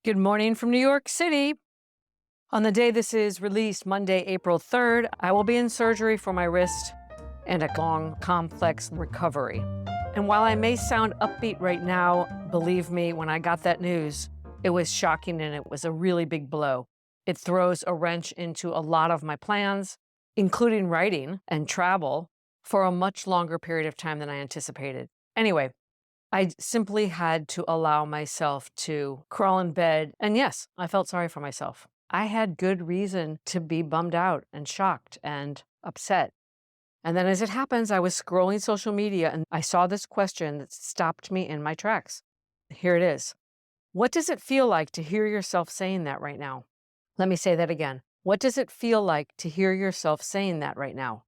Good morning from New York City. On the day this is released, Monday, April 3rd, I will be in surgery for my wrist and a long, complex recovery. And while I may sound upbeat right now, believe me, when I got that news, it was shocking and it was a really big blow. It throws a wrench into a lot of my plans, including writing and travel, for a much longer period of time than I anticipated. Anyway, I simply had to allow myself to crawl in bed. And yes, I felt sorry for myself. I had good reason to be bummed out and shocked and upset. And then as it happens, I was scrolling social media and I saw this question that stopped me in my tracks. Here it is. What does it feel like to hear yourself saying that right now? Let me say that again. What does it feel like to hear yourself saying that right now?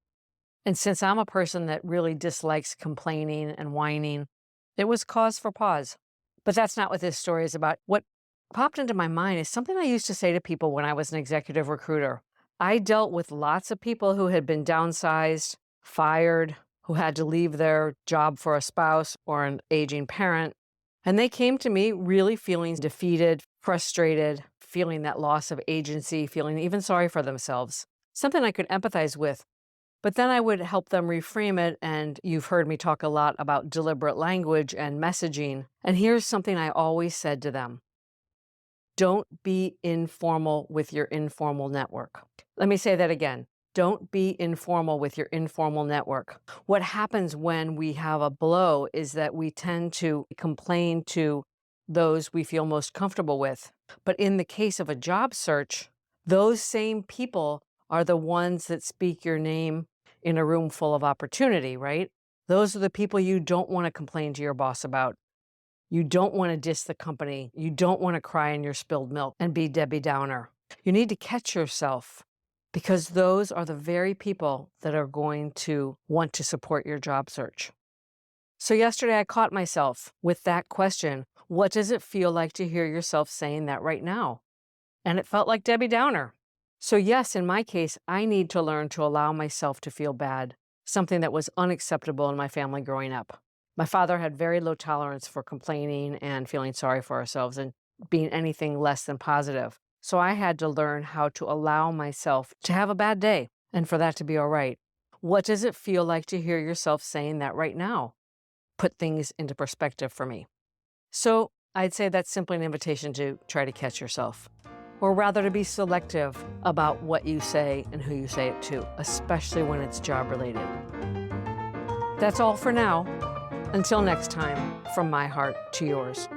And since I'm a person that really dislikes complaining and whining, it was cause for pause. But that's not what this story is about. What popped into my mind is something I used to say to people when I was an executive recruiter. I dealt with lots of people who had been downsized, fired, who had to leave their job for a spouse or an aging parent. And they came to me really feeling defeated, frustrated, feeling that loss of agency, feeling even sorry for themselves. Something I could empathize with. But then I would help them reframe it, and you've heard me talk a lot about deliberate language and messaging. And here's something I always said to them. Don't be informal with your informal network. Let me say that again. Don't be informal with your informal network. What happens when we have a blow is that we tend to complain to those we feel most comfortable with. But in the case of a job search, those same people are the ones that speak your name in a room full of opportunity, right? Those are the people you don't want to complain to your boss about. You don't want to diss the company. You don't want to cry in your spilled milk and be Debbie Downer. You need to catch yourself because those are the very people that are going to want to support your job search. So yesterday I caught myself with that question. What does it feel like to hear yourself saying that right now? And it felt like Debbie Downer. So yes, in my case, I need to learn to allow myself to feel bad, something that was unacceptable in my family growing up. My father had very low tolerance for complaining and feeling sorry for ourselves and being anything less than positive. So I had to learn how to allow myself to have a bad day and for that to be all right. What does it feel like to hear yourself saying that right now? Put things into perspective for me. So I'd say that's simply an invitation to try to catch yourself. Or rather to be selective about what you say and who you say it to, especially when it's job related. That's all for now. Until next time, from my heart to yours.